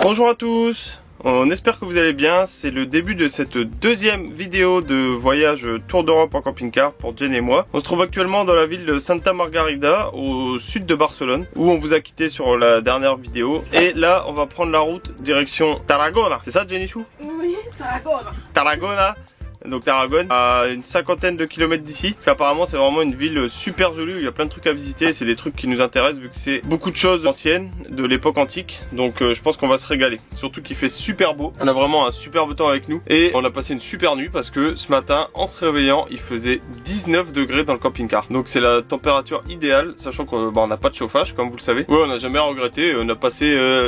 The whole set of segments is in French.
Bonjour à tous, on espère que vous allez bien. C'est le début de cette deuxième vidéo de voyage tour d'Europe en camping-car pour Jen et moi. On se trouve actuellement dans la ville de Santa Margarida au sud de Barcelone où on vous a quitté sur la dernière vidéo. Et là on va prendre la route direction Tarragona. C'est ça Jenny Chou? Oui, Tarragona. Tarragona. Donc Tarragone, à une 50aine de kilomètres d'ici. Parce qu'apparemment c'est vraiment une ville super jolie où il y a plein de trucs à visiter. C'est des trucs qui nous intéressent vu que c'est beaucoup de choses anciennes de l'époque antique. Donc je pense qu'on va se régaler. Surtout qu'il fait super beau. On a vraiment un superbe temps avec nous. Et on a passé une super nuit parce que ce matin en se réveillant il faisait 19 degrés dans le camping-car. Donc c'est la température idéale, sachant qu'on n'a pas de chauffage comme vous le savez. Ouais, on n'a jamais regretté. On a passé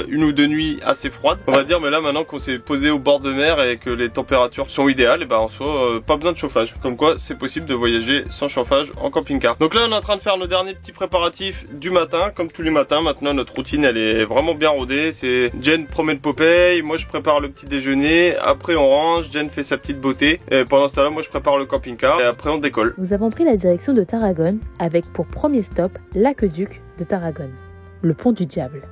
une ou deux nuits assez froides on va dire. Mais là maintenant qu'on s'est posé au bord de mer et que les températures sont idéales, et ben en soi pas besoin de chauffage. Comme quoi c'est possible de voyager sans chauffage en camping-car. Donc là on est en train de faire nos derniers petits préparatifs du matin. Comme tous les matins maintenant notre routine elle est vraiment bien rodée. C'est Jen promène Popeye, moi je prépare le petit déjeuner, après on range, Jen fait sa petite beauté et pendant ce temps là moi je prépare le camping-car et après on décolle. Nous avons pris la direction de Tarragone avec pour premier stop l'aqueduc de Tarragone, le pont du diable.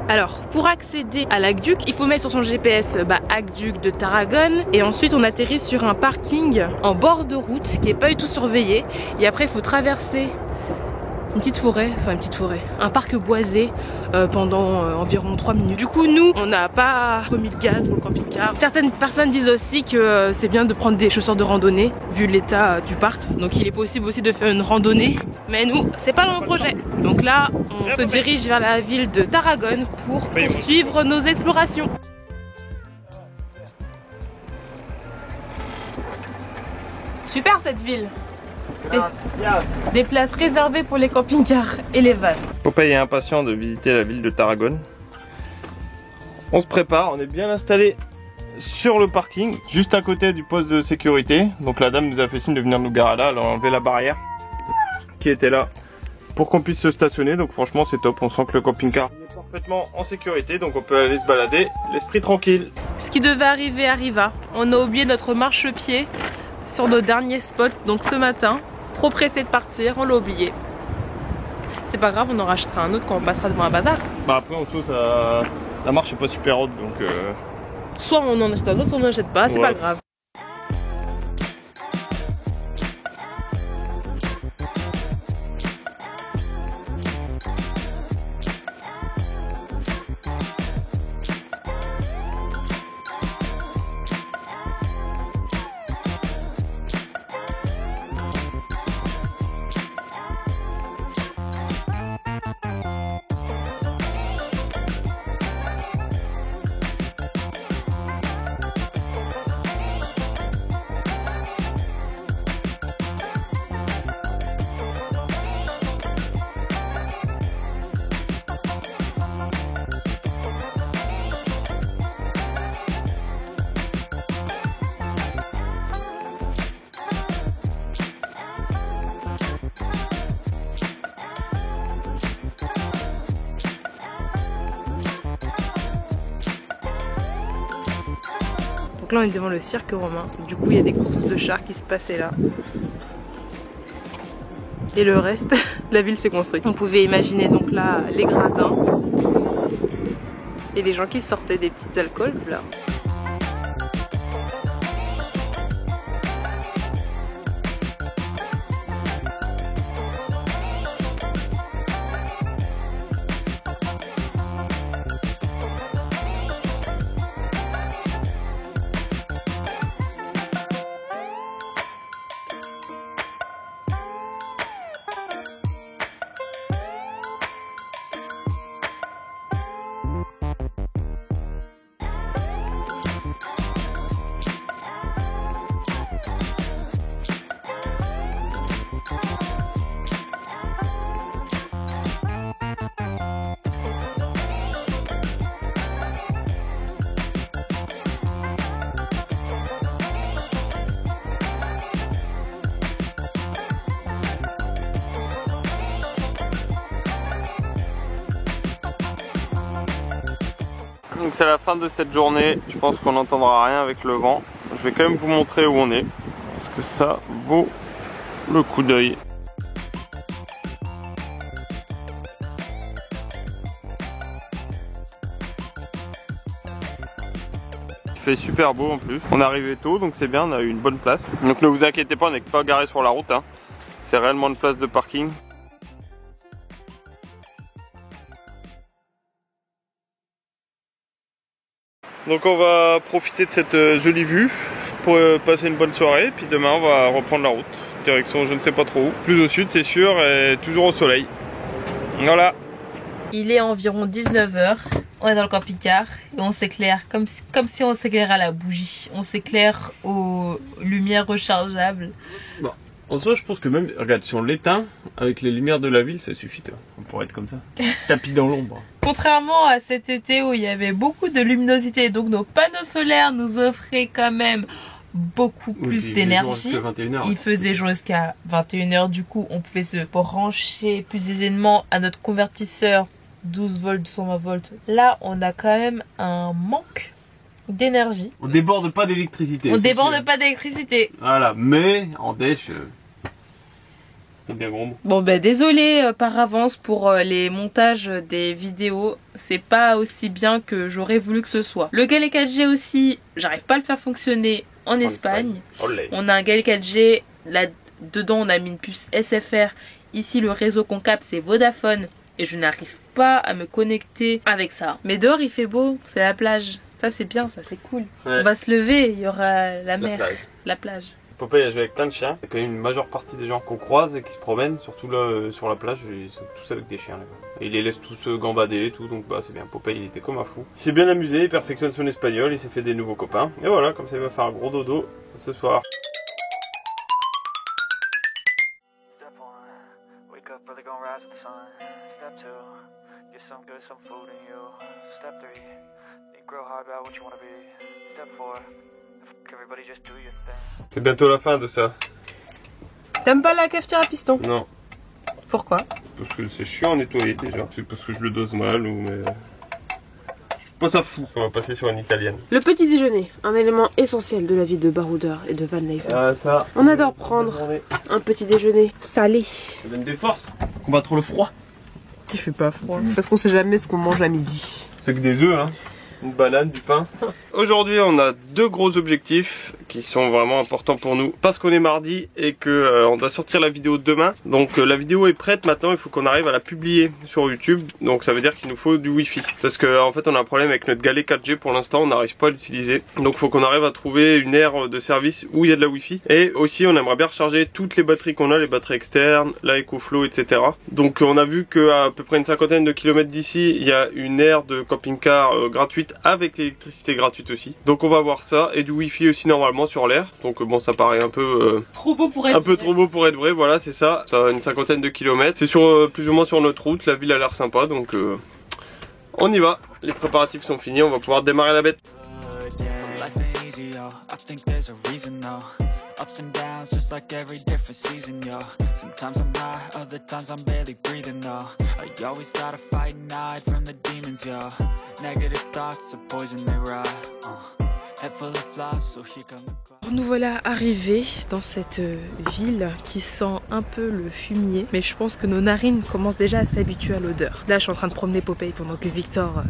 Alors, pour accéder à l'aqueduc, il faut mettre sur son GPS aqueduc de Tarragone. Et ensuite, on atterrit sur un parking en bord de route qui est pas du tout surveillé. Et après, il faut traverser une petite forêt, un parc boisé pendant environ 3 minutes. Du coup, nous, on n'a pas remis le gaz pour le camping-car. Certaines personnes disent aussi que c'est bien de prendre des chaussures de randonnée vu l'état du parc. Donc, il est possible aussi de faire une randonnée. Mais nous, c'est pas dans le projet. Donc là, on se dirige vers la ville de Tarragone pour poursuivre nos explorations. Super cette ville. Des places réservées pour les camping-cars et les vannes. Popeye est impatient de visiter la ville de Tarragone. On se prépare, on est bien installé sur le parking, juste à côté du poste de sécurité. Donc la dame nous a fait signe de venir nous garer là, elle a enlevé la barrière qui était là pour qu'on puisse se stationner. Donc franchement c'est top, on sent que le camping-car est parfaitement en sécurité, donc on peut aller se balader l'esprit tranquille. Ce qui devait arriver arriva. On a oublié notre marchepied sur nos derniers spots, donc ce matin, trop pressé de partir, on l'a oublié. C'est pas grave, on en rachètera un autre quand on passera devant un bazar. Bah après en soi ça... la marche est pas super haute donc soit on en achète un autre, soit on n'en achète pas, c'est pas grave. Donc là on est devant le cirque romain, du coup il y a des courses de chars qui se passaient là. Et le reste, la ville s'est construite. On pouvait imaginer donc là les gradins et les gens qui sortaient des petites alcools là. Donc c'est la fin de cette journée, je pense qu'on n'entendra rien avec le vent. je vais quand même vous montrer où on est. Parce que ça vaut le coup d'œil. Il fait super beau en plus. On est arrivé tôt donc c'est bien, on a eu une bonne place. Donc ne vous inquiétez pas, on n'est pas garé sur la route. Hein. C'est réellement une place de parking. Donc on va profiter de cette jolie vue pour passer une bonne soirée. Puis demain on va reprendre la route. Direction je ne sais pas trop où. Plus au sud c'est sûr et toujours au soleil. Voilà. Il est environ 19 h. On est dans le camping-car et on s'éclaire comme si on s'éclairait à la bougie. On s'éclaire aux lumières rechargeables. Bon. En soi, je pense que même, regarde, si on l'éteint, avec les lumières de la ville, ça suffit. On pourrait être comme ça. Tapis dans l'ombre. Contrairement à cet été où il y avait beaucoup de luminosité, donc nos panneaux solaires nous offraient quand même beaucoup plus d'énergie. Il faisait jour jusqu'à 21 h. Du coup, on pouvait se brancher plus aisément à notre convertisseur 12 volts, 220 volts. Là, on a quand même un manque d'énergie. On déborde pas d'électricité. On déborde pas d'électricité. Voilà, mais en dèche, c'est bien gros. Bon ben désolé par avance pour les montages des vidéos. C'est pas aussi bien que j'aurais voulu que ce soit. Le Galet 4G aussi, j'arrive pas à le faire fonctionner en Espagne. On a un Galet 4G, là dedans on a mis une puce SFR. Ici le réseau qu'on capte c'est Vodafone. Et je n'arrive pas à me connecter avec ça. Mais dehors il fait beau, c'est la plage. Ça c'est bien, ça c'est cool. Ouais. On va se lever, il y aura la mer, la plage. Popeye a joué avec plein de chiens. Il y a quand même une majeure partie des gens qu'on croise et qui se promènent, surtout là sur la plage, ils sont tous avec des chiens là. Et ils les laissent tous gambader et tout, donc bah c'est bien. Popeye il était comme un fou. Il s'est bien amusé, il perfectionne son espagnol, il s'est fait des nouveaux copains. Et voilà, comme ça il va faire un gros dodo ce soir. C'est bientôt la fin de ça. T'aimes pas la cafetière à piston? Non. Pourquoi? Parce que c'est chiant à nettoyer déjà. C'est parce que je le dose mal ou mais... Je suis pas ça fou. On va passer sur une italienne. Le petit déjeuner, un élément essentiel de la vie de baroudeur et de Van Leeuwen. Ah ça. On adore prendre un petit déjeuner salé. Ça donne des forces. Combattre le froid. Il fait pas froid. Parce qu'on sait jamais ce qu'on mange à midi. C'est que des œufs hein. Une banane, du pain. Aujourd'hui on a deux gros objectifs qui sont vraiment importants pour nous parce qu'on est mardi et que on doit sortir la vidéo demain. Donc la vidéo est prête maintenant, il faut qu'on arrive à la publier sur YouTube. Donc ça veut dire qu'il nous faut du Wi-Fi parce que en fait on a un problème avec notre Galet 4G pour l'instant, on n'arrive pas à l'utiliser. Donc il faut qu'on arrive à trouver une aire de service où il y a de la Wi-Fi. Et aussi on aimerait bien recharger toutes les batteries qu'on a, les batteries externes, la EcoFlow, etc. Donc on a vu qu'à peu près une cinquantaine de kilomètres d'ici, il y a une aire de camping-car gratuite avec l'électricité gratuite aussi. Donc on va voir ça et du Wi-Fi aussi normalement sur l'air. Donc bon ça paraît un peu trop beau pour être trop beau pour être vrai. Voilà c'est ça. Ça a une cinquantaine de kilomètres. C'est sur plus ou moins sur notre route. La ville a l'air sympa donc on y va. Les préparatifs sont finis. On va pouvoir démarrer la bête. Ups and downs, just like every different season, yo. Sometimes I'm high, other times I'm barely breathing, though. I always gotta fight and hide from the demons, yo. Negative thoughts are poison, they rot. Head full of flies, so here come the clouds. Nous voilà arrivés dans cette ville qui sent un peu le fumier, mais je pense que nos narines commencent déjà à s'habituer à l'odeur. Là je suis en train de promener Popeye pendant que Victor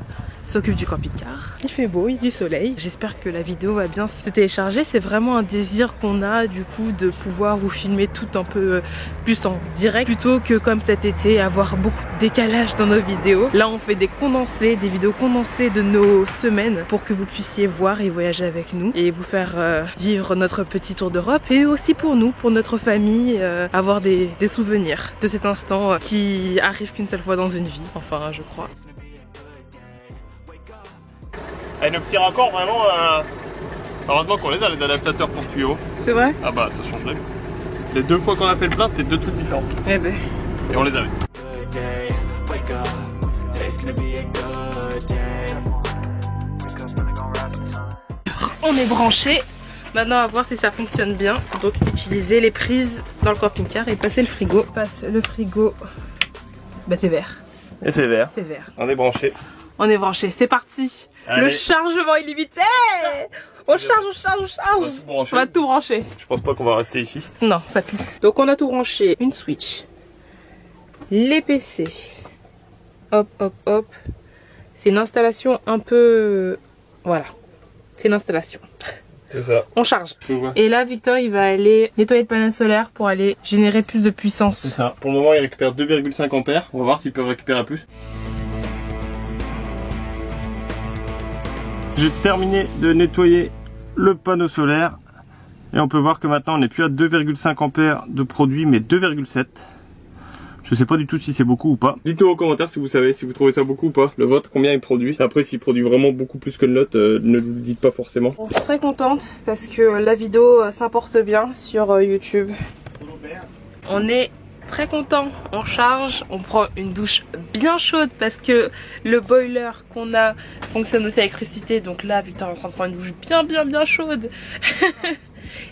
s'occupe du camping-car. Il fait beau, il y a du soleil. J'espère que la vidéo va bien se télécharger. C'est vraiment un désir qu'on a du coup de pouvoir vous filmer tout un peu plus en direct plutôt que comme cet été avoir beaucoup de décalage dans nos vidéos. Là on fait des condensés, des vidéos condensées de nos semaines pour que vous puissiez voir et voyager avec nous et vous faire vivre notre petit tour d'Europe et aussi pour nous, pour notre famille, avoir des souvenirs de cet instant qui arrive qu'une seule fois dans une vie, enfin je crois. Et nos petits raccords vraiment, heureusement qu'on les a les adaptateurs pour tuyaux. C'est vrai? Ah bah ça change la vie. Les deux fois qu'on a fait le plein c'était deux trucs différents. Eh ben. Et on les avait. On est branché. Maintenant à voir si ça fonctionne bien. Donc utiliser les prises dans le camping-car et passer le frigo. Passe le frigo. Bah c'est vert. Et c'est vert. C'est vert. On est branché. On est branché. C'est parti. Allez. Le chargement illimité. On charge. On va tout brancher. Je pense pas qu'on va rester ici. Non, ça pue. Donc on a tout branché. Une Switch. Les PC. Hop. C'est une installation un peu... Voilà. C'est une installation. C'est ça. On charge. Et là, Victor, il va aller nettoyer le panel solaire pour aller générer plus de puissance. C'est ça. Pour le moment, il récupère 2,5 ampères. On va voir s'ils peuvent récupérer plus. J'ai terminé de nettoyer le panneau solaire. Et on peut voir que maintenant, on n'est plus à 2,5 ampères de produit, mais 2,7. Je sais pas du tout si c'est beaucoup ou pas. Dites-nous en commentaire si vous savez, si vous trouvez ça beaucoup ou pas. Le vôtre, combien il produit. Après, s'il produit vraiment beaucoup plus que le nôtre, ne le dites pas forcément. Bon, je suis très contente parce que la vidéo s'importe bien sur YouTube. On est très content. On charge, on prend une douche bien chaude parce que le boiler qu'on a fonctionne aussi à l'électricité. Donc là, Victor est en train de prendre une douche bien chaude.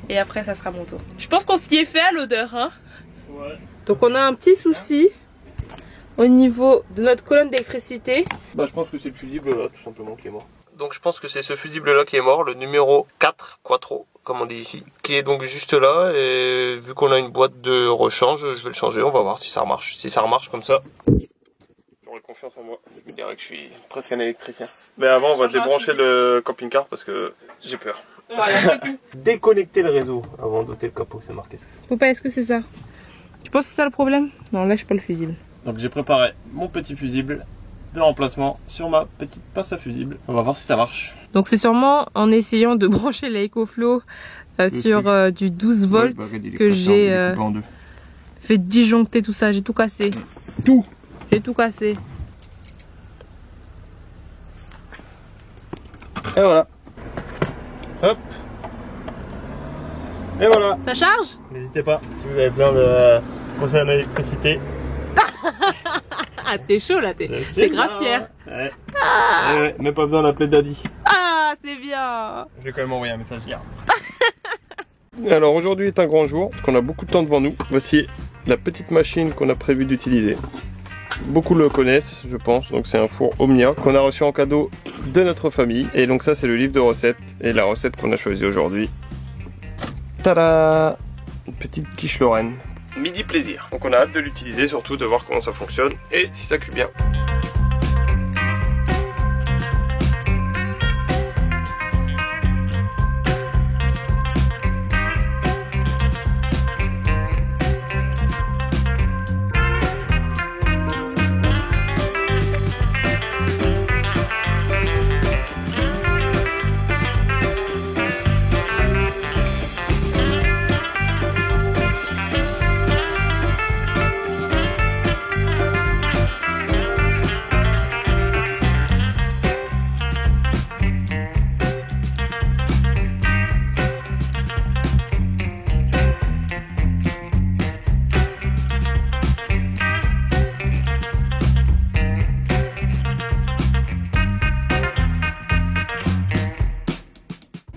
Et après, ça sera mon tour. Je pense qu'on s'y est fait à l'odeur, hein. Ouais. Donc on a un petit souci au niveau de notre colonne d'électricité. Bah je pense que c'est le fusible là tout simplement qui est mort. Donc je pense que c'est ce fusible là qui est mort, le numéro 4 Quattro comme on dit ici, qui est donc juste là et vu qu'on a une boîte de rechange, je vais le changer, on va voir si ça remarche. Si ça remarche comme ça, j'aurai confiance en moi, je me dirais que je suis presque un électricien. Mais avant on va débrancher le camping-car parce que j'ai peur. Voilà, c'est tout. Déconnecter le réseau avant d'ôter le capot, c'est marqué ça. Papa, est-ce que c'est ça? Tu penses que c'est ça le problème? Non, lâche pas le fusible. Donc j'ai préparé mon petit fusible de remplacement sur ma petite pince à fusible. On va voir si ça marche. Donc c'est sûrement en essayant de brancher la EcoFlow sur du 12 volts que j'ai fait disjoncter tout ça. J'ai tout cassé. J'ai tout cassé. Et voilà. Hop. Et voilà. Ça charge? N'hésitez pas si vous avez besoin de conseils en électricité. Ah, t'es chaud là, t'es grave fier. Ouais. Ouais, même pas besoin d'appeler Daddy. Ah, c'est bien. Je vais quand même envoyer un message hier. Alors aujourd'hui est un grand jour, parce qu'on a beaucoup de temps devant nous. Voici la petite machine qu'on a prévu d'utiliser. Beaucoup le connaissent, je pense. Donc c'est un four Omnia qu'on a reçu en cadeau de notre famille. Et donc ça c'est le livre de recettes. Et la recette qu'on a choisie aujourd'hui. Tada! Une petite quiche Lorraine. Midi plaisir. Donc on a hâte de l'utiliser, surtout de voir comment ça fonctionne et si ça cuit bien.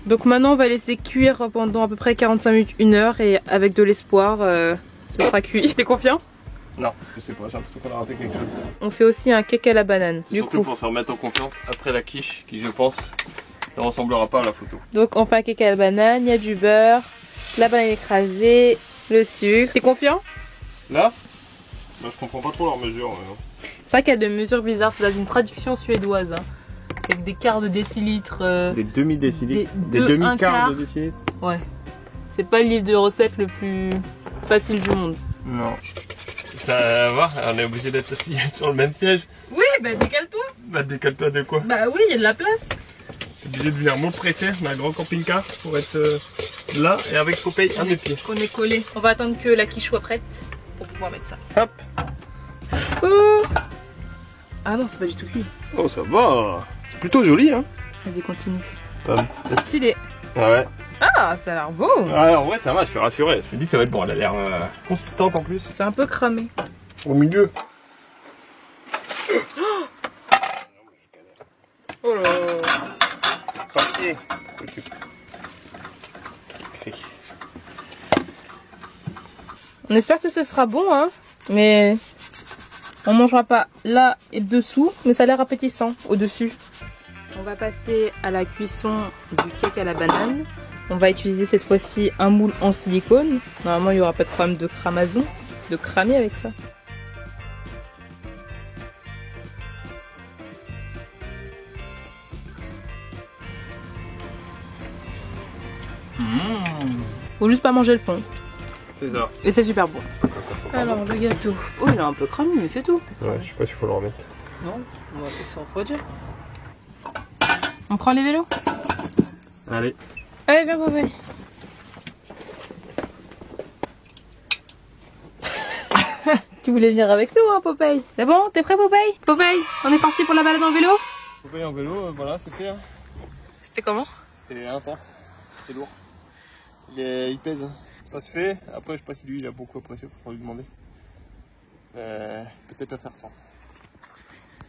Donc maintenant on va laisser cuire pendant à peu près 45 minutes, 1 heure et avec de l'espoir ce sera cuit. T'es confiant? Non, je sais pas, j'ai l'impression qu'on a raté quelque chose. On fait aussi un cake à la banane. Du surtout coup, pour se remettre en confiance après la quiche qui je pense ne ressemblera pas à la photo. Donc on fait un cake à la banane, il y a du beurre, la banane écrasée, le sucre. T'es confiant? Là bah, je comprends pas trop leur mesure. C'est vrai qu'il y a des mesures bizarres, c'est dans une traduction suédoise. Hein. Avec des quarts de décillitres. Des demi-décilitres. Des un demi-quarts quart. de décilitres. Ouais. C'est pas le livre de recettes le plus facile du monde. Non. Ça va, on est obligé d'être assis sur le même siège. Oui, bah décale-toi. Bah décale-toi de quoi? Bah oui, il y a de la place. T'es obligé de venir me presser, on a un grand camping-car pour être là et avec Popeye à mes pieds. On est collé. On va attendre que la quiche soit prête pour pouvoir mettre ça. Hop. Oh. Ah non, c'est pas du tout cuit. Oh ça va. C'est plutôt joli hein. Vas-y, continue. Tom. Stylé. Ouais. Ah, ça a l'air beau. Ouais, en vrai ça va, je suis rassuré. Je me dis que ça va être bon, elle a l'air consistante en plus. C'est un peu cramé. Au milieu. Oh là. Papier. On espère que ce sera bon, hein. Mais on mangera pas là et dessous, mais ça a l'air appétissant au-dessus. On va passer à la cuisson du cake à la banane. On va utiliser cette fois-ci un moule en silicone. Normalement, il n'y aura pas de problème de cramason, de cramer avec ça. Faut juste pas manger le fond. C'est ça. Et c'est super bon. Alors le gâteau. Oh, il est un peu cramé, mais c'est tout. Ouais, je sais pas s'il faut le remettre. Non, on va peut-être s'en refroidir. On prend les vélos? Allez. Allez, viens, Popeye. Tu voulais venir avec nous, hein, Popeye? C'est bon? T'es prêt, Popeye? Popeye, on est parti pour la balade en vélo? Popeye en vélo, voilà, c'est fait. Hein. C'était comment? C'était intense, c'était lourd. Il pèse, ça se fait. Après, je sais pas si lui il a beaucoup apprécié, faut lui demander. Peut-être à faire 100.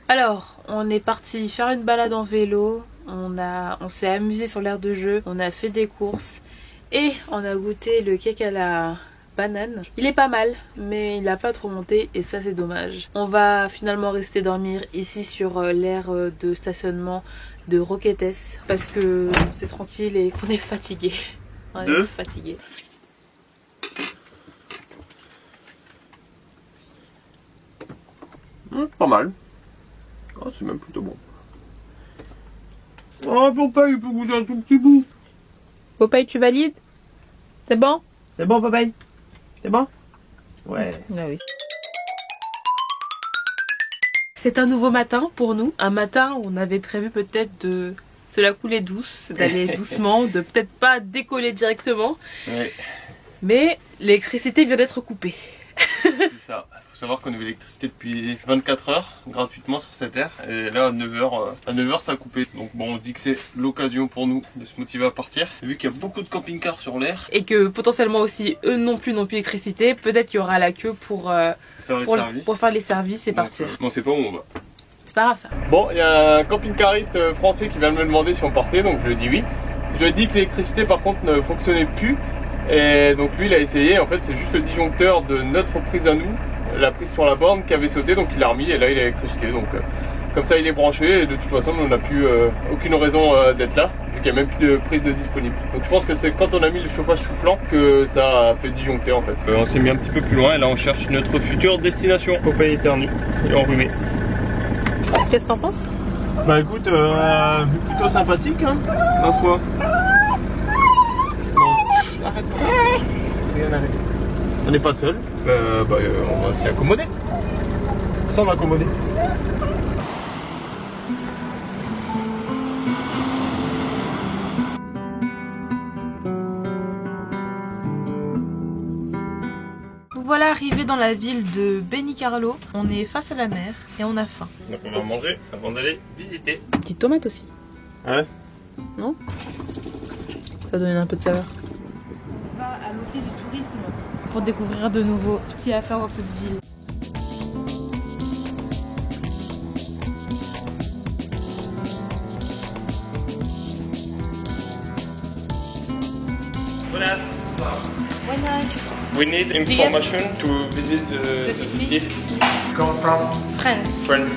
Alors, on est parti faire une balade en vélo, on s'est amusé sur l'aire de jeu, on a fait des courses et on a goûté le cake à la banane. Il est pas mal, mais il a pas trop monté et ça c'est dommage. On va finalement rester dormir ici sur l'aire de stationnement de Roquetes parce que c'est tranquille et qu'on est fatigué. On est fatigué. Pas mal. Oh, c'est même plutôt bon. Oh, Popeye, il peut goûter un tout petit bout. Popeye, tu valides? C'est bon? C'est bon, Popeye? C'est bon? Ouais. Ah oui. C'est un nouveau matin pour nous. Un matin où on avait prévu peut-être de se la couler douce, d'aller doucement, de peut-être pas décoller directement. Ouais. Mais l'électricité vient d'être coupée. C'est ça. Il faut savoir qu'on avait l'électricité depuis 24 heures gratuitement sur cette aire. Et là à 9h ça a coupé. Donc bon, on se dit que c'est l'occasion pour nous de se motiver à partir. Vu qu'il y a beaucoup de camping-cars sur l'aire. Et que potentiellement aussi eux non plus l'électricité. Peut-être qu'il y aura la queue pour faire les services et partir. Bon, on sait pas où on va. C'est pas grave ça. Bon, il y a un camping-cariste français qui vient de me demander si on partait, donc je lui ai dit oui. Je lui ai dit que l'électricité par contre ne fonctionnait plus. Et donc lui il a essayé, en fait c'est juste le disjoncteur de notre prise à nous, la prise sur la borne qui avait sauté, donc il l'a remis et là il a l'électricité. Donc comme ça il est branché et de toute façon on n'a plus aucune raison d'être là, vu qu'il n'y a même plus de prise de disponible. Donc je pense que c'est quand on a mis le chauffage soufflant que ça a fait disjoncter en fait. On s'est mis un petit peu plus loin et là on cherche notre future destination, Popeye éternue et enrhumé. Qu'est-ce que t'en penses? Bah écoute, plutôt sympathique hein, ma foi. Arrête, rien arrête. On n'est pas seul, on va s'y accommoder. Sans m'accommoder. Nous voilà arrivés dans la ville de Benicarló. On est face à la mer et on a faim. Donc on va manger avant d'aller visiter. Petite tomate aussi. Ouais. Non? Ça donne un peu de saveur. On va à l'office du tourisme pour découvrir de nouveau ce qu'il y a à faire dans cette ville. Buenas. We need information to visit the city. Come from France. France.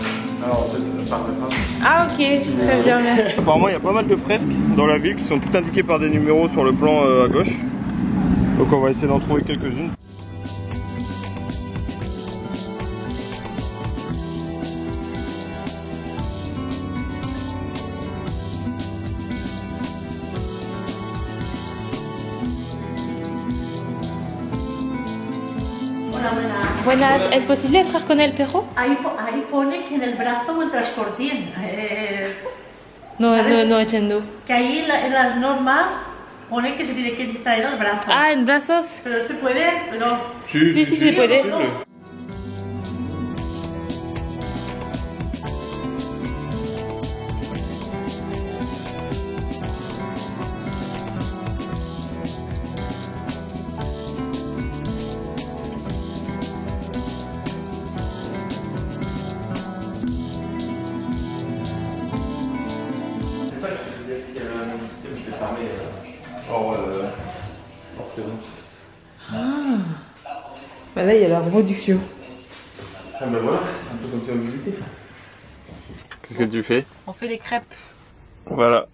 Ah ok, très bien, merci. Apparemment il y a pas mal de fresques dans la ville qui sont toutes indiquées par des numéros sur le plan à gauche. Donc on va essayer d'en trouver quelques-unes. Buenas, ¿es posible entrar con el perro? Ahí pone que en el brazo un transportín. No, ¿Sabes? no entiendo. Que ahí en las normas pone que se tiene que traer el brazo. Ah, en brazos. Pero este puede, pero... Sí, se puede. Bah là il y a la reproduction. Ah bah voilà, c'est un peu comme tu as visité. Qu'est-ce que tu fais? On fait des crêpes. Voilà,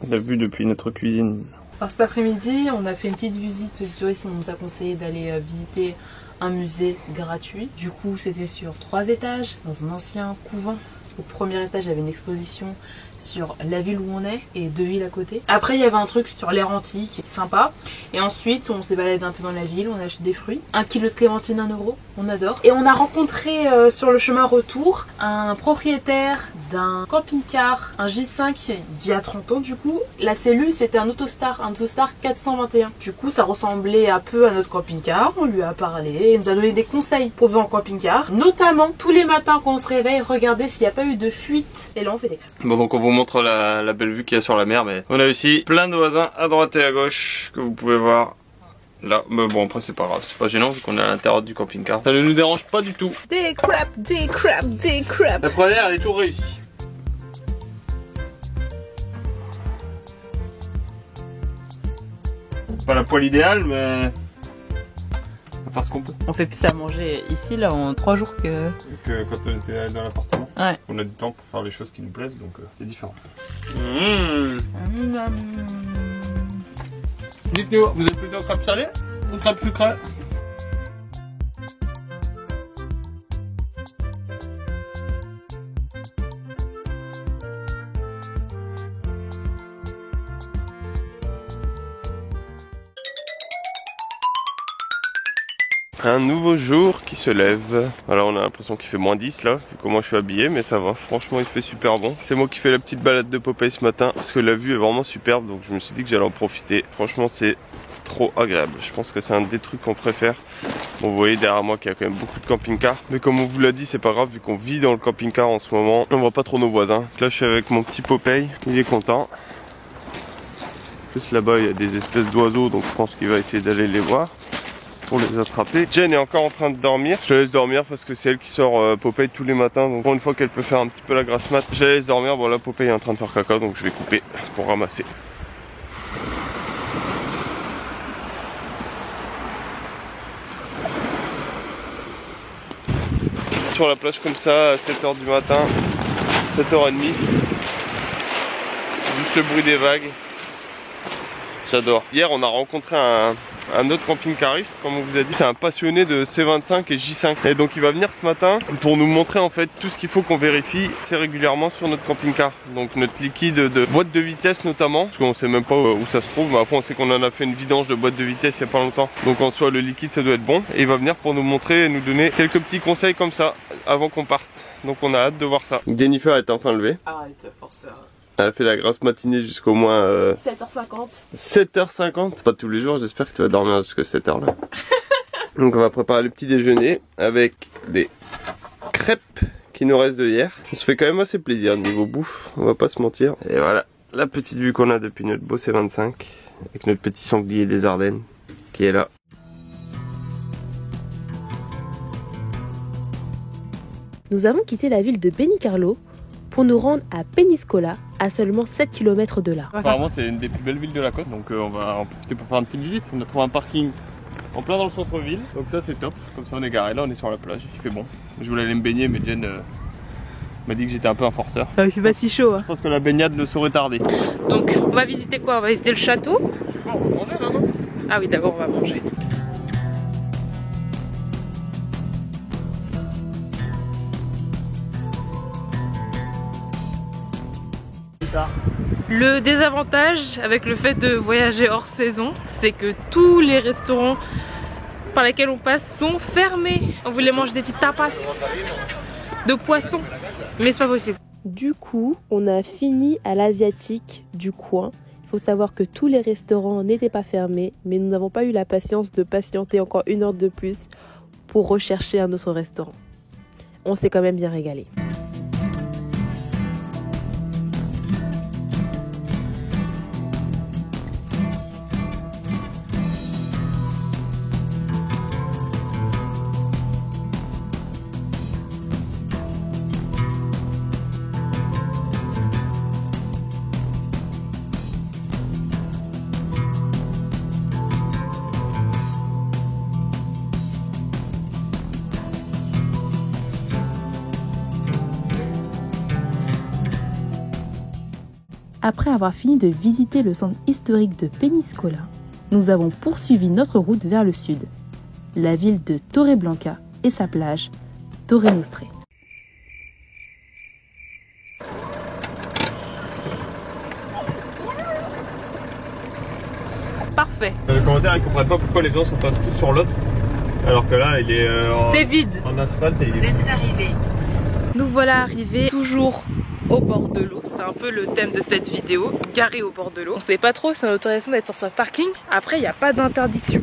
la vue depuis notre cuisine. Alors cet après-midi, on a fait une petite visite parce que tourisme nous a conseillé d'aller visiter un musée gratuit. Du coup, c'était sur 3 étages, dans un ancien couvent. Au premier étage, il y avait une exposition sur la ville où on est et 2 villes à côté. Après, il y avait un truc sur l'ère antique, sympa. Et ensuite, on s'est baladé un peu dans la ville, on a acheté des fruits. 1 kilo de clémentine, 1 €, on adore. Et on a rencontré sur le chemin retour un propriétaire d'un camping-car, un J5 d'il y a 30 ans du coup. La cellule, c'était un Autostar 421. Du coup, ça ressemblait un peu à notre camping-car. On lui a parlé, il nous a donné des conseils pour vivre en camping-car. Notamment, tous les matins quand on se réveille, regardez s'il n'y a pas eu de fuite. Et là, on fait des crêpes. Bon, donc on vous montre la belle vue qu'il y a sur la mer, mais on a aussi plein de voisins à droite et à gauche que vous pouvez voir là. Mais bon, après c'est pas grave, c'est pas gênant vu qu'on est à l'intérieur du camping-car. Ça ne nous dérange pas du tout. Des crêpes, des crêpes, des crêpes. La première, elle est toujours réussie. C'est pas la poêle idéale, mais on va faire ce qu'on peut. On fait plus à manger ici là en 3 jours que Quand on était dans l'appartement. Ouais. On a du temps pour faire les choses qui nous plaisent, donc c'est différent. Dites-nous, vous êtes plutôt crêpes salées ou crêpes sucrées? Un nouveau jour qui se lève. Alors on a l'impression qu'il fait moins 10 là, vu comment je suis habillé, mais ça va. Franchement il fait super bon. C'est moi qui fais la petite balade de Popeye ce matin, parce que la vue est vraiment superbe, donc je me suis dit que j'allais en profiter. Franchement c'est trop agréable. Je pense que c'est un des trucs qu'on préfère. Bon, vous voyez derrière moi qu'il y a quand même beaucoup de camping-cars. Mais comme on vous l'a dit, c'est pas grave, vu qu'on vit dans le camping-car en ce moment. On voit pas trop nos voisins. Là je suis avec mon petit Popeye, il est content. Plus là-bas il y a des espèces d'oiseaux, donc je pense qu'il va essayer d'aller les voir pour les attraper. Jen est encore en train de dormir. Je la laisse dormir parce que c'est elle qui sort Popeye tous les matins. Donc une fois qu'elle peut faire un petit peu la grasse mat, je la laisse dormir. Bon là Popeye est en train de faire caca, donc je vais couper pour ramasser. Sur la plage comme ça à 7h du matin, 7h30. Juste le bruit des vagues. J'adore. Hier on a rencontré un autre camping-cariste, comme on vous a dit, c'est un passionné de C25 et J5. Et donc il va venir ce matin pour nous montrer en fait tout ce qu'il faut qu'on vérifie assez régulièrement sur notre camping-car. Donc notre liquide de boîte de vitesse notamment, parce qu'on sait même pas où ça se trouve, mais après on sait qu'on en a fait une vidange de boîte de vitesse il y a pas longtemps. Donc en soi le liquide ça doit être bon. Et il va venir pour nous montrer et nous donner quelques petits conseils comme ça avant qu'on parte. Donc on a hâte de voir ça. Jennifer est enfin levée. Arrête, forceur. Elle a fait la grasse matinée jusqu'au moins 7h50. 7h50. Pas tous les jours, j'espère que tu vas dormir jusqu'à cette heure là. Donc on va préparer le petit déjeuner avec des crêpes qui nous restent de hier. On se fait quand même assez plaisir niveau bouffe, on va pas se mentir. Et voilà, la petite vue qu'on a depuis notre beau C25 avec notre petit sanglier des Ardennes qui est là. Nous avons quitté la ville de Benicarló pour nous rendre à Peñíscola, à seulement 7 km de là. Apparemment c'est une des plus belles villes de la côte, donc on va en profiter pour faire une petite visite. On a trouvé un parking en plein dans le centre-ville, donc ça c'est top. Comme ça on est garé là, on est sur la plage, il fait bon. Je voulais aller me baigner, mais Jen m'a dit que j'étais un peu un forceur. Il fait pas si chaud. Hein. Je pense que la baignade ne saurait tarder. Donc on va visiter quoi? On va visiter le château. On va manger là, non? Ah oui, d'abord on va manger. Le désavantage avec le fait de voyager hors saison, c'est que tous les restaurants par lesquels on passe sont fermés. On voulait manger des petites tapas de poisson, mais c'est pas possible. Du coup, on a fini à l'asiatique du coin. Il faut savoir que tous les restaurants n'étaient pas fermés, mais nous n'avons pas eu la patience de patienter encore 1 heure de plus pour rechercher un autre restaurant. On s'est quand même bien régalé. Après avoir fini de visiter le centre historique de Peñíscola, nous avons poursuivi notre route vers le sud, la ville de Torreblanca et sa plage, Torrenostre. Parfait. Le commentaire, ils comprennent pas pourquoi les gens sont passés tous sur l'autre, alors que là, il est C'est vide. en asphalte et il est... Nous voilà arrivés toujours au bord de l'eau. C'est un peu le thème de cette vidéo, garé au bord de l'eau. On sait pas trop si on a l'autorisation d'être sur ce parking. Après, il n'y a pas d'interdiction.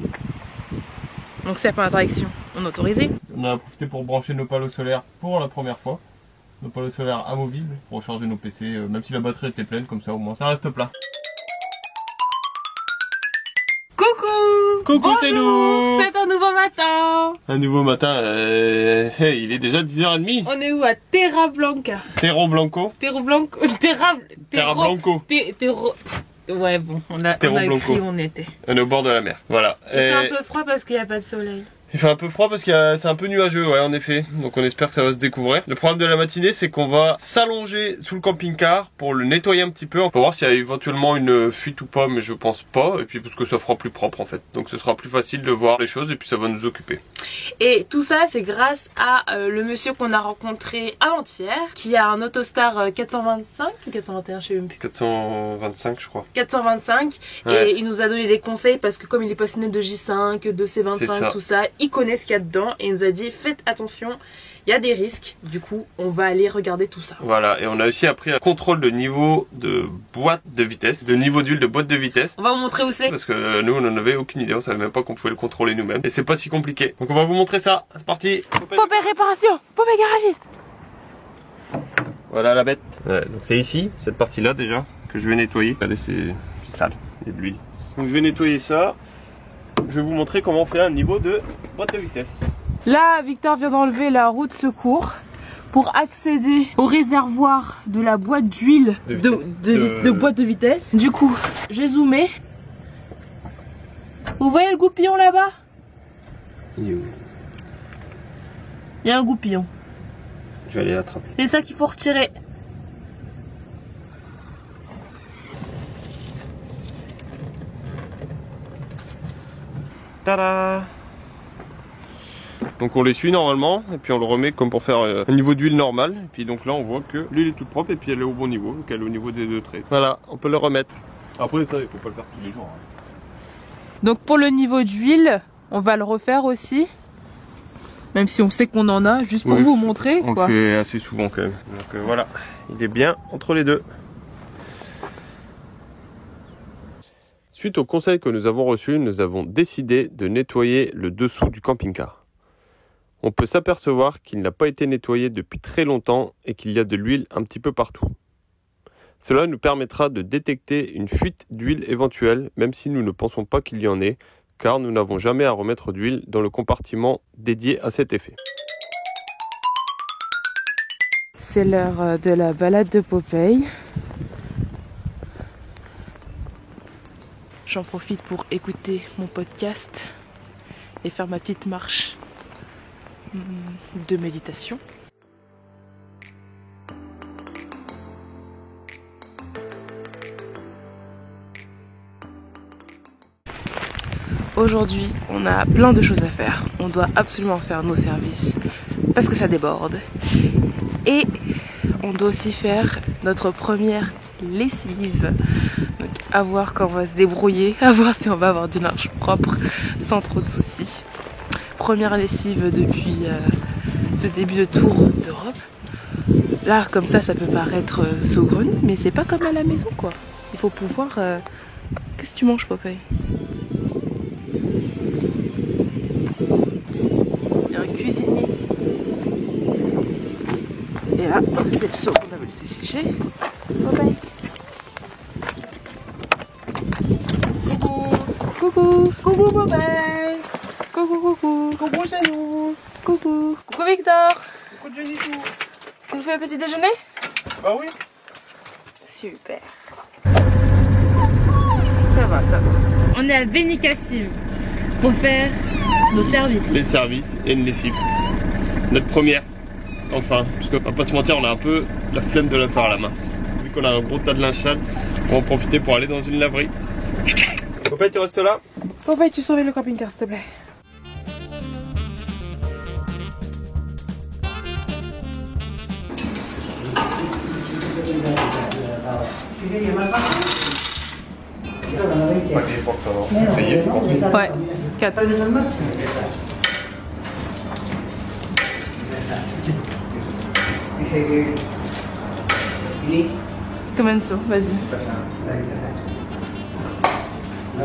Donc s'il n'y a pas d'interdiction, on est autorisé. On a profité pour brancher nos panneaux solaires pour la première fois. Nos panneaux solaires amovibles pour recharger nos PC, même si la batterie était pleine, comme ça au moins ça reste plein. Coucou! Coucou, c'est nous! C'est un nouveau matin! Un nouveau matin, il est déjà 10h30. On est où? À Terra Blanca. Terro Blanco. Terra Blanco. Terra Blanco. Ouais, bon, on a Terro Blanco. écrit où on était. On est au bord de la mer. Voilà. Il fait un peu froid parce qu'il n'y a pas de soleil. Il fait un peu froid parce que c'est un peu nuageux, ouais, en effet. Donc on espère que ça va se découvrir. Le problème de la matinée, c'est qu'on va s'allonger sous le camping-car pour le nettoyer un petit peu. On va voir s'il y a éventuellement une fuite ou pas, mais je pense pas. Et puis parce que ça fera plus propre en fait. Donc ce sera plus facile de voir les choses et puis ça va nous occuper. Et tout ça, c'est grâce à le monsieur qu'on a rencontré avant-hier, qui a un Autostar 425 ou 421, je sais même plus. 425, je crois. 425. Ouais. Et il nous a donné des conseils parce que comme il est passionné de J5, de C25, tout ça, il connaît ce qu'il y a dedans et il nous a dit faites attention, il y a des risques. Du coup, on va aller regarder tout ça. Voilà, et on a aussi appris un contrôle de niveau de boîte de vitesse, de niveau d'huile de boîte de vitesse. On va vous montrer où c'est. Parce que nous, on n'en avait aucune idée, on savait même pas qu'on pouvait le contrôler nous-mêmes. Et c'est pas si compliqué. Donc on va vous montrer ça. C'est parti. Popeye réparation, Popeye garagiste. Voilà la bête. Ouais, donc c'est ici, cette partie-là déjà, que je vais nettoyer. Regardez, c'est sale, il y a de l'huile. Donc je vais nettoyer ça. Je vais vous montrer comment on fait un niveau de boîte de vitesse. Là, Victor vient d'enlever la roue de secours pour accéder au réservoir de la boîte d'huile de boîte de vitesse. Du coup, j'ai zoomé. Vous voyez le goupillon là-bas? Il y a un goupillon. Je vais aller l'attraper. C'est ça qu'il faut retirer. Tada! Donc on l'essuie normalement et puis on le remet comme pour faire un niveau d'huile normal. Et puis donc là on voit que l'huile est toute propre et puis elle est au bon niveau, donc elle est au niveau des deux traits. Voilà, on peut le remettre. Après ça il faut pas le faire tous les jours. Hein. Donc pour le niveau d'huile, on va le refaire aussi. Même si on sait qu'on en a, juste pour vous montrer. On le fait assez souvent quand même. Donc voilà, il est bien entre les deux. Suite au conseil que nous avons reçu, nous avons décidé de nettoyer le dessous du camping-car. On peut s'apercevoir qu'il n'a pas été nettoyé depuis très longtemps et qu'il y a de l'huile un petit peu partout. Cela nous permettra de détecter une fuite d'huile éventuelle, même si nous ne pensons pas qu'il y en ait, car nous n'avons jamais à remettre d'huile dans le compartiment dédié à cet effet. C'est l'heure de la balade de Popeye. J'en profite pour écouter mon podcast et faire ma petite marche de méditation. Aujourd'hui, on a plein de choses à faire. On doit absolument faire nos services parce que ça déborde. Et on doit aussi faire notre première lessive. Donc à voir quand on va se débrouiller, à voir si on va avoir du linge propre sans trop de soucis. Première lessive depuis ce début de tour d'Europe. Là comme ça peut paraître saugrenu, mais c'est pas comme à la maison quoi. Il faut pouvoir... Qu'est-ce que tu manges Popeye? Il y a un cuisinier. Et là, c'est le seau qu'on avait laissé sécher. Popeye. Coucou. Coucou Popeye. Coucou. Coucou chez nous. Coucou. Coucou Victor. Coucou Jennifer. Tu nous fais un petit déjeuner? Bah oui. Super. Ça va. On est à Benicassim pour faire nos services. Les services et une lessive. Notre première. Enfin, parce qu'on va pas se mentir, on a un peu la flemme de la faire à la main. Vu qu'on a un gros tas de linge sale, On va en profiter pour aller dans une laverie. Popeye, tu restes là? Popeye, tu surveilles le camping-car, s'il te plaît. Ouais, 4. Commence, vas-y.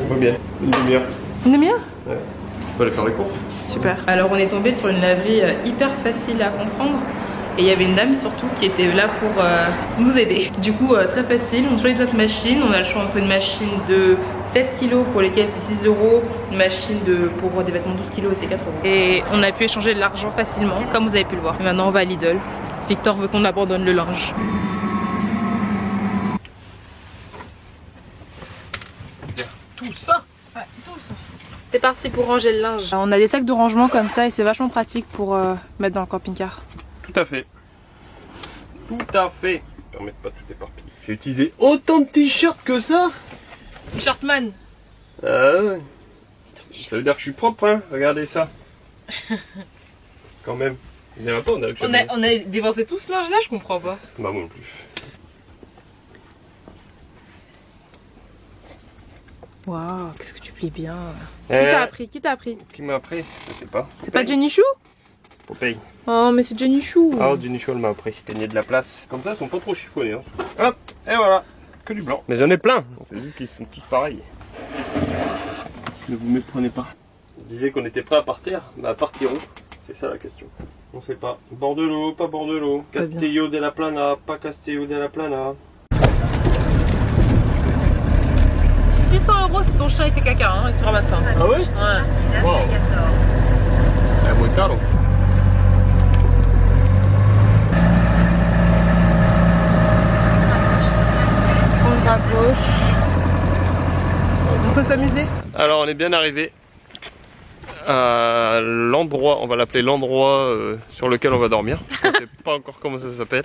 Combien? Une demi-heure. Une demi-heure? Ouais. On va aller faire les courses. Super. Alors on est tombé sur une laverie hyper facile à comprendre. Et il y avait une dame surtout qui était là pour nous aider. Du coup très facile, on choisit notre machine. On a le choix entre une machine de 16 kg pour lesquels c'est 6 €, une machine pour des vêtements 12 kg et c'est 4 €. Et on a pu échanger de l'argent facilement, comme vous avez pu le voir. Et maintenant on va à Lidl. Victor veut qu'on abandonne le linge. Tout ça? Ouais, tout ça. C'est parti pour ranger le linge. On a des sacs de rangement comme ça et c'est vachement pratique pour mettre dans le camping-car. Tout à fait. Tout à fait. Permettre pas tout éparpiller. J'ai utilisé autant de t-shirts que ça. T-shirt man. Ah ouais. Ça veut dire que je suis propre, hein. Regardez ça. Quand même. Il n'y en a pas, on a dépensé tout ce linge là, je comprends pas. Bah moi non plus. Waouh, qu'est-ce que tu plies bien. Qui t'a appris? Qui t'a appris? Qui m'a appris? Je sais pas. C'est pas Jenny Chou? Popeye. Oh mais c'est Jenny Chou. Ah, Jenny Chou elle m'a appris. Gagner de la place. Comme ça, ils sont pas trop chiffonnés. Hein. Hop, et voilà. Que du blanc. Mais j'en ai plein. C'est juste qu'ils sont tous pareils. Ne vous méprenez pas. Je disais qu'on était prêts à partir. Bah partirons. C'est ça la question. On sait pas. Bord de l'eau, pas bord de l'eau. Castello della Plana, pas Castello della Plana. 600 € si ton chien il fait caca, hein, et que tu ramasses pas. Ah ouais? Ouais. Wow. C'est muy caro. On va à gauche. On peut s'amuser? Alors on est bien arrivé à l'endroit, on va l'appeler l'endroit sur lequel on va dormir. On sait pas encore comment ça s'appelle.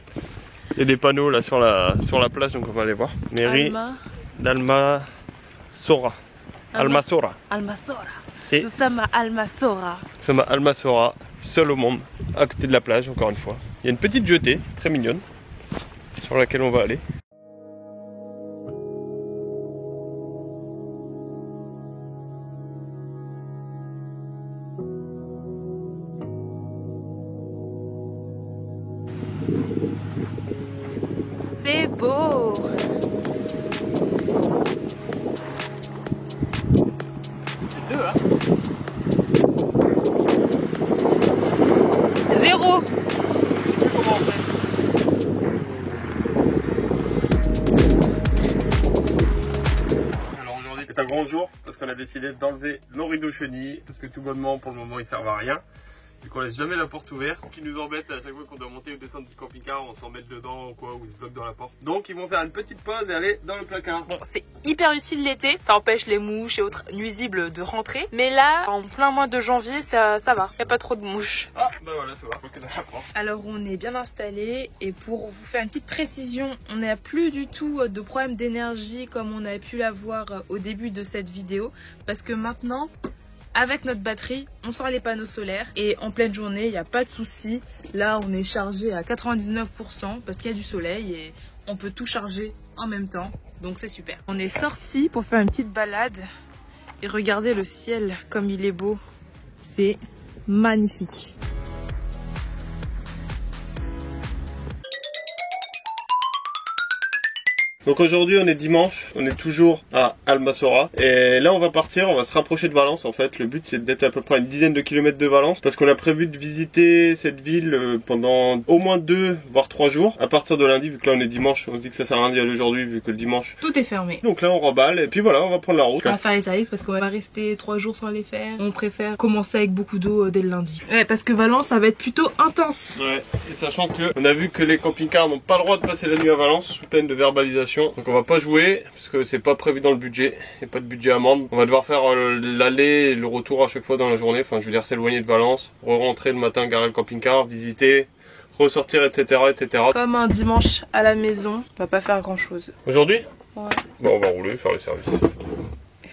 Il y a des panneaux là sur la plage, donc on va aller voir. Mairie d'Almasora. Almasora. Almasora. Et nous sommes à Almasora. Nous sommes à Almasora, seul au monde, à côté de la plage, encore une fois. Il y a une petite jetée, très mignonne, sur laquelle on va aller. C'est beau. C'est deux, hein. 0. Comment on fait? Alors aujourd'hui c'est un grand jour parce qu'on a décidé d'enlever nos rideaux chenilles parce que tout bonnement pour le moment ils servent à rien. Vu qu'on laisse jamais la porte ouverte, qui nous embête à chaque fois qu'on doit monter ou descendre du camping-car, on s'en met dedans ou quoi, ou ils se bloquent dans la porte. Donc ils vont faire une petite pause et aller dans le placard. Bon, c'est hyper utile l'été, ça empêche les mouches et autres nuisibles de rentrer. Mais là, en plein mois de janvier, ça va, y a pas trop de mouches. Ah bah voilà, tu vois, faut que dans la porte. Alors on est bien installé et pour vous faire une petite précision, on n'a plus du tout de problème d'énergie comme on a pu l'avoir au début de cette vidéo. Parce que maintenant, avec notre batterie, on sort les panneaux solaires et en pleine journée, il n'y a pas de souci. Là, on est chargé à 99% parce qu'il y a du soleil et on peut tout charger en même temps. Donc c'est super. On est sorti pour faire une petite balade et regardez le ciel comme il est beau. C'est magnifique. Donc aujourd'hui on est dimanche, on est toujours à Almasora et là on va partir, on va se rapprocher de Valence en fait. Le but c'est d'être à peu près une dizaine de kilomètres de Valence parce qu'on a prévu de visiter cette ville pendant au moins 2 voire 3 jours à partir de lundi, vu que là on est dimanche, on se dit que ça sert à rien d'y aller aujourd'hui vu que le dimanche tout est fermé. Donc là on remballe et puis voilà, on va prendre la route. On va faire les services parce qu'on va pas rester 3 jours sans les faire. On préfère commencer avec beaucoup d'eau dès le lundi. Ouais, parce que Valence ça va être plutôt intense. Ouais, et sachant que on a vu que les camping-cars n'ont pas le droit de passer la nuit à Valence sous peine de verbalisation. Donc on va pas jouer parce que c'est pas prévu dans le budget. Il n'y a pas de budget amende. On va devoir faire l'aller et le retour à chaque fois dans la journée. Enfin je veux dire s'éloigner de Valence, re-rentrer le matin, garer le camping-car, visiter, ressortir, etc., etc. Comme un dimanche à la maison, on va pas faire grand chose. Aujourd'hui Ouais. Bon, on va rouler, faire le service.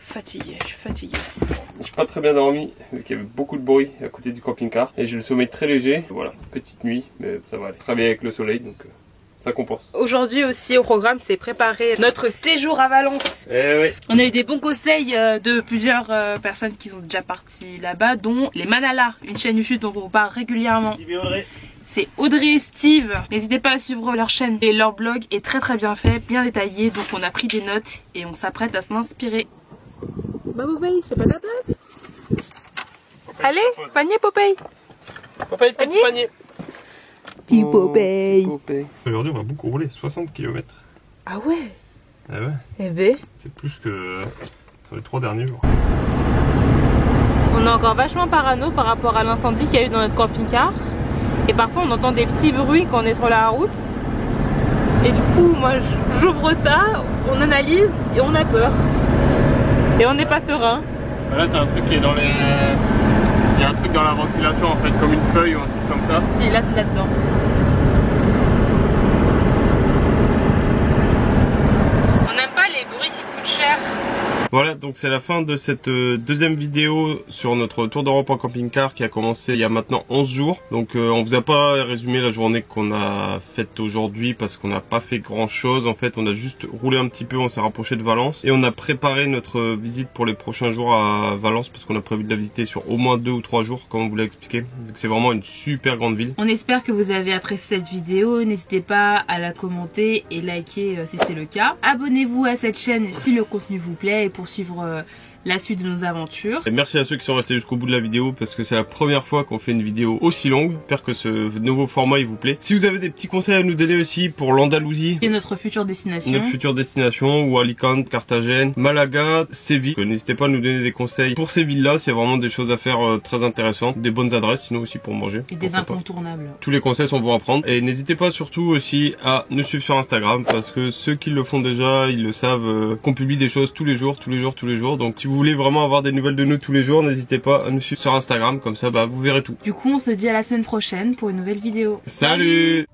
Fatiguée, je suis fatiguée. J'ai pas très bien dormi, vu qu'il y avait beaucoup de bruit à côté du camping-car. Et j'ai le sommeil très léger. Voilà, petite nuit, mais ça va aller. Je travaille avec le soleil, donc ça compense. Aujourd'hui aussi au programme, c'est préparer notre séjour à Valence. Eh oui. On a eu des bons conseils de plusieurs personnes qui sont déjà parties là-bas, dont les Manala, une chaîne YouTube dont on parle régulièrement. C'est Audrey et Steve. N'hésitez pas à suivre leur chaîne et leur blog est très bien fait, bien détaillé. Donc on a pris des notes et on s'apprête à s'inspirer. Bah Popeye, c'est pas ta place. Allez, panier Popeye. Popeye, petit panier. Petit Popeye. Aujourd'hui on va beaucoup rouler, 60 km. Ah ouais. Eh ouais. Eh ben. C'est plus que sur les 3 derniers jours. On est encore vachement parano par rapport à l'incendie qu'il y a eu dans notre camping-car. Et parfois on entend des petits bruits quand on est sur la route. Et du coup moi j'ouvre ça, on analyse et on a peur. Et on n'est pas serein. Là c'est un truc qui est dans les... Il y a un truc dans la ventilation en fait, comme une feuille ou un truc comme ça. Si, là c'est là-dedans. On n'aime pas les bruits qui coûtent cher. Voilà, donc c'est la fin de cette deuxième vidéo sur notre tour d'Europe en camping-car qui a commencé il y a maintenant 11 jours. Donc on vous a pas résumé la journée qu'on a faite aujourd'hui parce qu'on n'a pas fait grand chose. En fait, on a juste roulé un petit peu, on s'est rapproché de Valence et on a préparé notre visite pour les prochains jours à Valence parce qu'on a prévu de la visiter sur au moins 2 ou 3 jours comme on vous l'a expliqué. Donc c'est vraiment une super grande ville. On espère que vous avez apprécié cette vidéo. N'hésitez pas à la commenter et liker si c'est le cas. Abonnez-vous à cette chaîne si le contenu vous plaît et pour suivre la suite de nos aventures. Et merci à ceux qui sont restés jusqu'au bout de la vidéo parce que c'est la première fois qu'on fait une vidéo aussi longue. J'espère que ce nouveau format il vous plaît. Si vous avez des petits conseils à nous donner aussi pour l'Andalousie Et notre future destination. Notre future destination, ou Alicante, Carthagène, Malaga, Séville. N'hésitez pas à nous donner des conseils pour ces villes-là, s'il y a vraiment des choses à faire très intéressantes. Des bonnes adresses, sinon aussi pour manger. Et des incontournables. Tous les conseils sont bons à prendre. Et n'hésitez pas surtout aussi à nous suivre sur Instagram parce que ceux qui le font déjà, ils le savent, qu'on publie des choses tous les jours. Donc si vous voulez vraiment avoir des nouvelles de nous tous les jours, n'hésitez pas à nous suivre sur Instagram, comme ça vous verrez tout. Du coup on se dit à la semaine prochaine pour une nouvelle vidéo. Salut.